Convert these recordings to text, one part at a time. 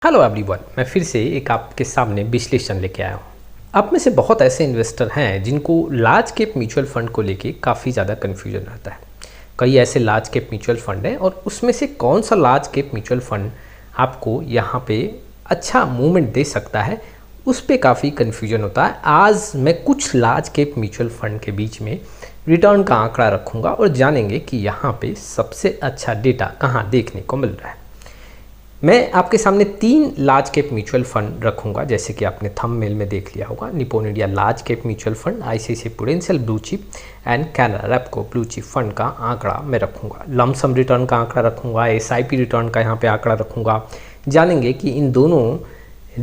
Hello everyone, मैं फिर से एक आपके सामने विश्लेषण लेके आया हूँ। आप में से बहुत ऐसे इन्वेस्टर हैं जिनको लार्ज कैप म्यूचुअल फंड को लेके काफ़ी ज़्यादा कन्फ्यूजन रहता है। कई ऐसे लार्ज कैप म्यूचुअल फंड हैं और उसमें से कौन सा लार्ज कैप म्यूचुअल फंड आपको यहाँ पे अच्छा मूवमेंट दे सकता है, उस पर काफ़ी कन्फ्यूजन होता है। आज मैं कुछ लार्ज कैप म्यूचुअल फंड के बीच में रिटर्न का आंकड़ा रखूँगा और जानेंगे कि यहाँ पे सबसे अच्छा डेटा कहाँ देखने को मिल रहा है। मैं आपके सामने 3 लार्ज कैप म्यूचुअल फंड रखूंगा, जैसे कि आपने थंबनेल में देख लिया होगा। Nippon India large cap mutual fund, ICICI Prudential blue chip and Canara Robeco blue chip fund का आंकड़ा मैं रखूंगा। लमसम रिटर्न का आंकड़ा रखूंगा, एसआईपी रिटर्न का यहाँ पे आंकड़ा रखूंगा। जानेंगे कि इन दोनों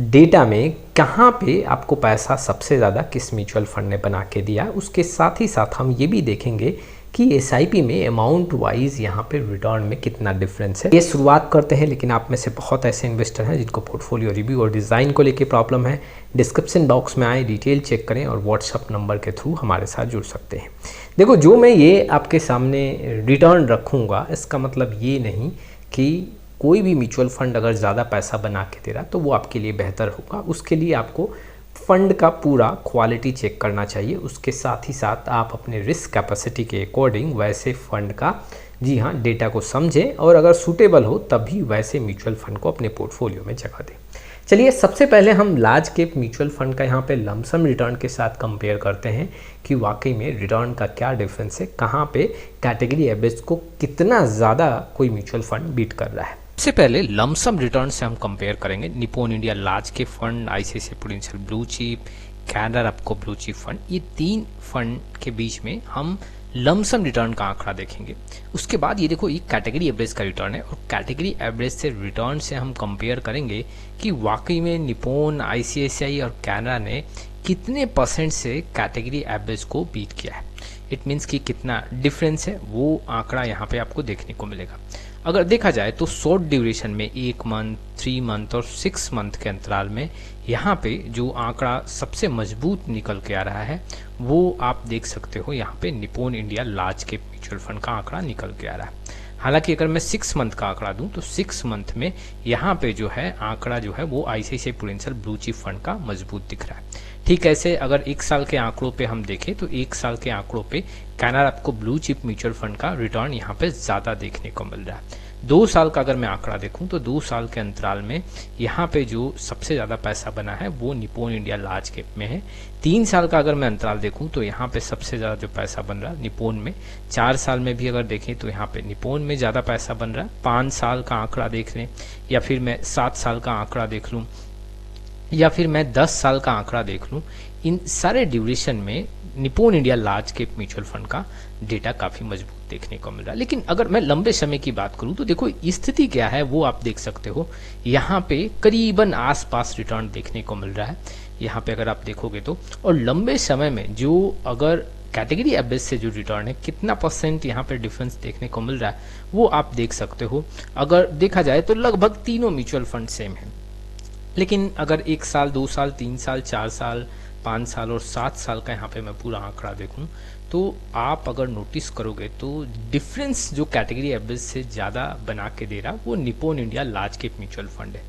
डेटा में कहाँ पे आपको पैसा सबसे ज़्यादा किस म्यूचुअल फंड ने बना के दिया। उसके साथ ही साथ हम ये भी देखेंगे कि एसआईपी में अमाउंट वाइज यहाँ पे रिटर्न में कितना डिफरेंस है। ये शुरुआत करते हैं, लेकिन आप में से बहुत ऐसे इन्वेस्टर हैं जिनको पोर्टफोलियो रिव्यू और डिज़ाइन को लेके प्रॉब्लम है। डिस्क्रिप्शन बॉक्स में आए, डिटेल चेक करें और व्हाट्सअप नंबर के थ्रू हमारे साथ जुड़ सकते हैं। देखो, जो मैं ये आपके सामने रिटर्न रखूँगा, इसका मतलब ये नहीं कि कोई भी म्यूचुअल फंड अगर ज़्यादा पैसा बना के दे रहा तो वो आपके लिए बेहतर होगा। उसके लिए आपको फंड का पूरा क्वालिटी चेक करना चाहिए। उसके साथ ही साथ आप अपने रिस्क कैपेसिटी के अकॉर्डिंग वैसे फंड का डेटा को समझें और अगर सूटेबल हो तभी वैसे म्यूचुअल फंड को अपने पोर्टफोलियो में जगह दें। चलिए, सबसे पहले हम लार्ज कैप म्यूचुअल फंड का यहाँ पे लमसम रिटर्न के साथ कंपेयर करते हैं कि वाकई में रिटर्न का क्या डिफरेंस है, कहाँ पे कैटेगरी एवरेज को कितना ज़्यादा कोई म्यूचुअल फंड बीट कर रहा है। सबसे पहले लमसम रिटर्न से हम कंपेयर करेंगे Nippon India large cap fund, ICICI Prudential blue chip, Canara Robeco blue chip fund. ये 3 फंड के बीच में हम लमसम रिटर्न का आंकड़ा देखेंगे। उसके बाद ये देखो, ये कैटेगरी एवरेज का रिटर्न है और कैटेगरी एवरेज से रिटर्न से हम कंपेयर करेंगे कि वाकई में निप्पॉन, आईसीआईसीआई और कैनरा ने कितने परसेंट से कैटेगरी एवरेज को बीट किया है। इट मीन्स कि कितना डिफरेंस है, वो आंकड़ा यहाँ पे आपको देखने को मिलेगा। अगर देखा जाए तो शॉर्ट ड्यूरेशन में 1 मंथ, 3 मंथ और 6 मंथ के अंतराल में यहाँ पे जो आंकड़ा सबसे मजबूत निकल के आ रहा है वो आप देख सकते हो। यहाँ पे Nippon India large cap mutual fund का आंकड़ा निकल के आ रहा है। हालांकि अगर मैं 6 मंथ का आंकड़ा दूं तो 6 मंथ में यहाँ पे जो है आंकड़ा जो है वो ICICI Prudential blue chip fund का मजबूत दिख रहा है। ठीक ऐसे अगर 1 साल के आंकड़ों पे हम देखें तो 1 साल के आंकड़ों पे Canara Robeco blue chip mutual fund का रिटर्न यहाँ पे ज़्यादा देखने को मिल रहा है। 2 साल का अगर मैं आंकड़ा देखूं तो 2 साल के अंतराल में यहाँ पे जो सबसे ज़्यादा पैसा बना है वो निप्पॉन इंडिया लार्ज कैप में है। 3 साल का अगर मैं अंतराल देखूं तो यहाँ पे सबसे ज़्यादा जो पैसा बन रहा है निप्पॉन में। 4 साल में भी अगर देखें तो यहाँ पे निप्पॉन में ज़्यादा पैसा बन रहा है। 5 साल का आंकड़ा देख लें या फिर मैं 7 साल का आंकड़ा देख लूँ या फिर मैं 10 साल का आंकड़ा देख लूँ, इन सारे ड्यूरेशन में Nippon India large cap mutual fund का डेटा काफ़ी मजबूत देखने को मिल रहा है। लेकिन अगर मैं लंबे समय की बात करूं तो देखो, स्थिति क्या है वो आप देख सकते हो। यहाँ पे करीबन आसपास रिटर्न देखने को मिल रहा है यहाँ पे अगर आप देखोगे तो। और लंबे समय में जो अगर कैटेगरी एवरेज से जो रिटर्न है कितना परसेंट यहाँ पे डिफरेंस देखने को मिल रहा है वो आप देख सकते हो। अगर देखा जाए तो लगभग तीनों म्यूचुअल फंड सेम है। लेकिन अगर 1 साल, 2 साल, 3 साल, 4 साल, 5 साल और 7 साल का यहाँ पे मैं पूरा आंकड़ा देखूं तो आप अगर नोटिस करोगे तो डिफरेंस जो कैटेगरी एवरेज से ज़्यादा बना के दे रहा वो Nippon India large cap mutual fund है।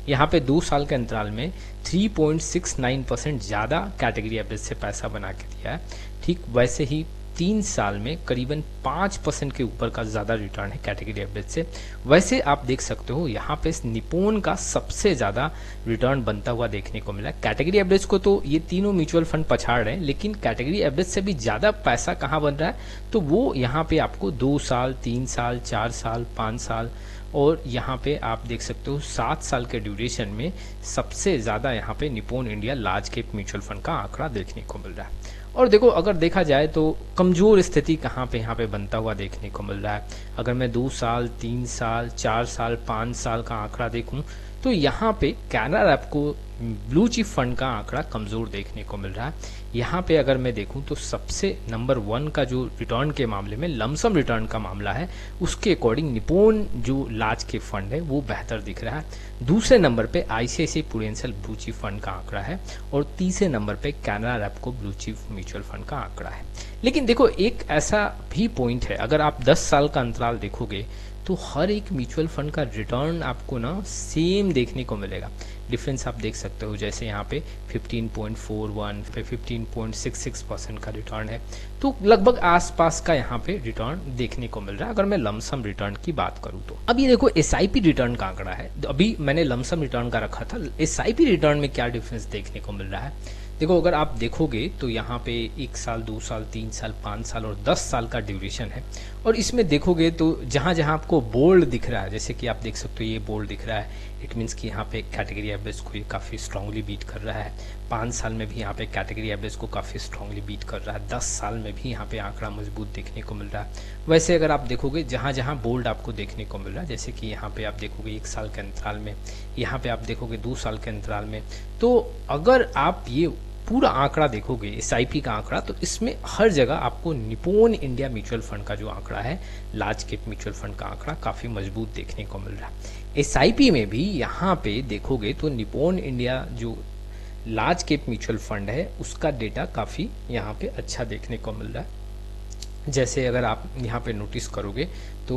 यहाँ पे 2 साल के अंतराल में 3.69% ज़्यादा कैटेगरी एवरेज से पैसा बना के दिया है। ठीक वैसे ही 3 साल में करीबन 5% के ऊपर का ज़्यादा रिटर्न है कैटेगरी एवरेज से। वैसे आप देख सकते हो यहाँ पे निप्पॉन का सबसे ज़्यादा रिटर्न बनता हुआ देखने को मिला। कैटेगरी एवरेज को तो ये तीनों म्यूचुअल फंड पछाड़ रहे हैं, लेकिन कैटेगरी एवरेज से भी ज़्यादा पैसा कहाँ बन रहा है तो वो यहाँ पे आपको 2 साल, 3 साल, 4 साल, 5 साल और यहाँ पे आप देख सकते हो 7 साल के ड्यूरेशन में सबसे ज़्यादा यहाँ पे Nippon India large cap mutual fund का आंकड़ा देखने को मिल रहा है। और देखो, अगर देखा जाए तो कमज़ोर स्थिति कहाँ पे यहाँ पे बनता हुआ देखने को मिल रहा है। अगर मैं 2 साल, 3 साल, 4 साल, 5 साल का आंकड़ा देखूं तो यहाँ पे Canara Robeco blue chip fund का आंकड़ा कमज़ोर देखने को मिल रहा है। यहाँ पे अगर मैं देखूं तो सबसे नंबर 1 का जो रिटर्न के मामले में लमसम रिटर्न का मामला है उसके अकॉर्डिंग निप्पॉन जो लार्ज कैप फंड है वो बेहतर दिख रहा है। दूसरे नंबर पे ICICI Prudential blue chip fund का आंकड़ा है और तीसरे नंबर पे Canara Robeco blue chip mutual fund का आंकड़ा है। लेकिन देखो, एक ऐसा भी पॉइंट है, अगर आप 10 साल का अंतराल देखोगे तो हर एक म्यूचुअल फंड का रिटर्न आपको ना सेम देखने को मिलेगा। डिफरेंस आप देख सकते हो, जैसे यहाँ पे 15.41 पे 15.66% का रिटर्न है, तो लगभग आसपास का यहाँ पे रिटर्न देखने को मिल रहा है अगर मैं लमसम रिटर्न की बात करूँ तो। अब ये देखो एसआईपी रिटर्न का आंकड़ा है, अभी मैंने लमसम रिटर्न का रखा था, एसआईपी रिटर्न में क्या डिफरेंस देखने को मिल रहा है। देखो अगर आप देखोगे तो यहाँ पे 1 साल 2 साल 3 साल 5 साल और 10 साल का ड्यूरेशन है, और इसमें देखोगे तो जहाँ जहाँ आपको बोल्ड दिख रहा है, जैसे कि आप देख सकते हो ये बोल्ड दिख रहा है, इट मीन्स कि यहाँ पे कैटेगरी एवरेज को ये काफ़ी स्ट्रांगली बीट कर रहा है। 5 साल में भी यहाँ पे कैटेगरी एवरेज को काफ़ी स्ट्रांगली बीट कर रहा है, 10 साल में भी यहाँ पे आंकड़ा मजबूत देखने को मिल रहा है। वैसे अगर आप देखोगे जहाँ जहाँ बोल्ड आपको देखने को मिल रहा है, जैसे कि यहाँ पे आप देखोगे 1 साल के अंतराल में, यहाँ पे आप देखोगे 2 साल के अंतराल में, तो अगर आप ये पूरा आंकड़ा देखोगे एसआईपी का आंकड़ा, तो इसमें हर जगह आपको निप्पॉन इंडिया म्यूचुअल फंड का जो आंकड़ा है, लार्ज कैप म्यूचुअल फंड का आंकड़ा काफ़ी मजबूत देखने को मिल रहा है। एसआईपी में भी यहाँ पे देखोगे तो निप्पॉन इंडिया जो लार्ज कैप म्यूचुअल फंड है उसका डेटा काफ़ी यहाँ पे अच्छा देखने को मिल रहा है। जैसे अगर आप यहाँ पे नोटिस करोगे तो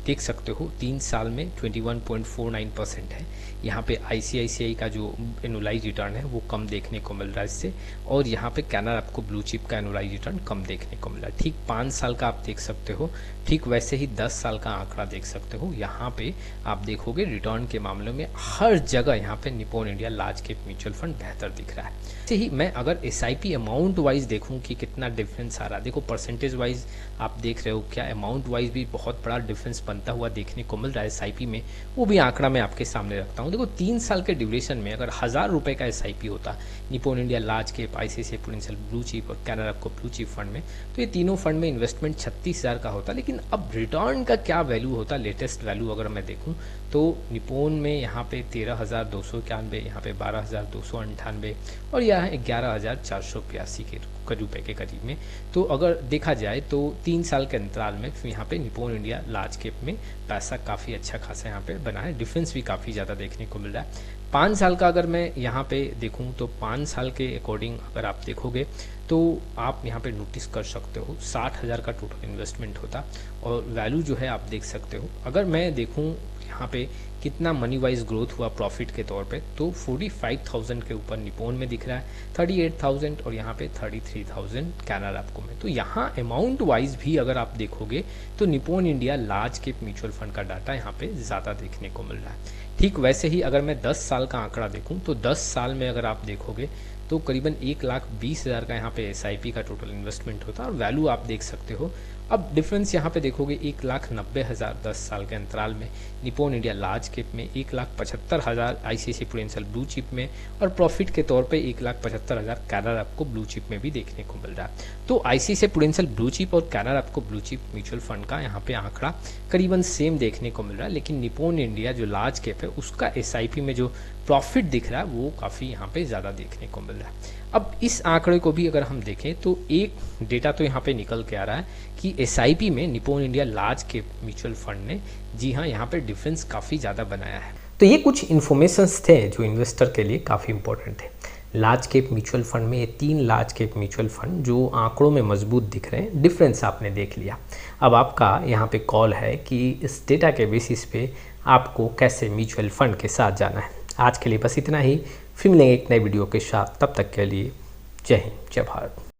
देख सकते हो 3 साल में 21.49% है। यहाँ पे आईसीआईसीआई का जो एनुअलाइज रिटर्न है वो कम देखने को मिल रहा है इससे, और यहाँ पे कैनरा आपको ब्लू चिप का एनुअलाइज रिटर्न कम देखने को मिल रहा है। ठीक 5 साल का आप देख सकते हो, ठीक वैसे ही 10 साल का आंकड़ा देख सकते हो। यहाँ पे आप देखोगे रिटर्न के मामले में हर जगह यहाँ पे Nippon India large cap mutual fund बेहतर दिख रहा है। ऐसे ही मैं अगर एसआईपी अमाउंट वाइज देखूँ कि कितना डिफरेंस आ रहा है, देखो परसेंटेज वाइज आप देख रहे हो क्या अमाउंट वाइज भी बहुत बड़ा डिफरेंस बनता हुआ देखने को मिल रहा है एसआईपी में, वो भी आंकड़ा मैं आपके सामने रखता हूँ। देखो 3 साल के ड्यूरेशन में अगर 1000 रुपये का एसआईपी होता Nippon India large cap, ICICI Prudential blue chip और कैनरा को ब्लू चिप फंड में, तो ये तीनों फंड में इन्वेस्टमेंट 36,000 का होता। लेकिन अब रिटर्न का क्या वैल्यू होता, लेटेस्ट वैल्यू अगर मैं देखूँ तो निप्पॉन में यहाँ पे 13,291, यहाँ पे 12,298 और यहाँ 11,482 के रुपए के करीब में। तो अगर देखा जाए तो 3 साल के अंतराल में यहाँ पे निप्पॉन इंडिया लार्ज कैप में पैसा काफ़ी अच्छा खासा यहाँ पे बना है, डिफरेंस भी काफ़ी ज़्यादा देखने को मिल रहा है। 5 साल का अगर मैं यहाँ पे देखूँ तो 5 साल के अकॉर्डिंग अगर आप देखोगे तो आप यहाँ पे नोटिस कर सकते हो 60,000 का टोटल इन्वेस्टमेंट होता, और वैल्यू जो है आप देख सकते हो। अगर मैं देखूँ यहाँ पे कितना मनी वाइज ग्रोथ हुआ प्रॉफिट के तौर पे, तो 45,000 के ऊपर निप्पॉन में दिख रहा है, 38,000 और यहाँ पे 33,000 कैनरा आपको में। तो यहाँ अमाउंट वाइज भी अगर आप देखोगे तो Nippon India large cap mutual fund का डाटा यहाँ पे ज़्यादा देखने को मिल रहा है। ठीक वैसे ही अगर मैं 10 साल का आंकड़ा देखूँ तो 10 साल में अगर आप देखोगे तो करीबन 1,20,000 का यहाँ पे एसआईपी का टोटल इन्वेस्टमेंट होता है, और वैल्यू आप देख सकते हो। अब डिफरेंस यहाँ पे देखोगे 1,90,000 10 साल के अंतराल में निप्पॉन इंडिया लार्ज कैप में, 1,75,000 आईसीआईसीआई प्रूडेंशियल ब्लू चिप में, और प्रॉफिट के तौर पे 1,75,000 कैनरा आपको ब्लू चिप में भी देखने को मिल रहा है। तो आईसीआईसीआई प्रूडेंशियल ब्लू चिप और कैनरा आपको ब्लू चिप म्यूचुअल फंड का यहाँ पे आंकड़ा करीबन सेम देखने को मिल रहा है, लेकिन निप्पॉन इंडिया जो लार्ज कैप है उसका एसआईपी में जो प्रॉफिट दिख रहा है वो काफ़ी यहाँ पे ज़्यादा देखने को मिल रहा है। अब इस आंकड़े को भी अगर हम देखें तो एक डेटा तो यहाँ पे निकल के आ रहा है कि एसआईपी में Nippon India large cap mutual fund ने, जी हाँ, यहाँ पे डिफरेंस काफ़ी ज़्यादा बनाया है। तो ये कुछ इन्फॉर्मेशंस थे जो इन्वेस्टर के लिए काफ़ी इंपॉर्टेंट थे। लार्ज कैप म्यूचुअल फंड में ये 3 लार्ज कैप म्यूचुअल फंड जो आंकड़ों में मजबूत दिख रहे हैं, डिफरेंस आपने देख लिया। अब आपका यहाँ पे कॉल है कि इस डेटा के बेसिस पे आपको कैसे म्यूचुअल फंड के साथ जाना है। आज के लिए बस इतना ही, फिर मिलेंगे एक नए वीडियो के साथ, तब तक के लिए जय हिंद जय भारत।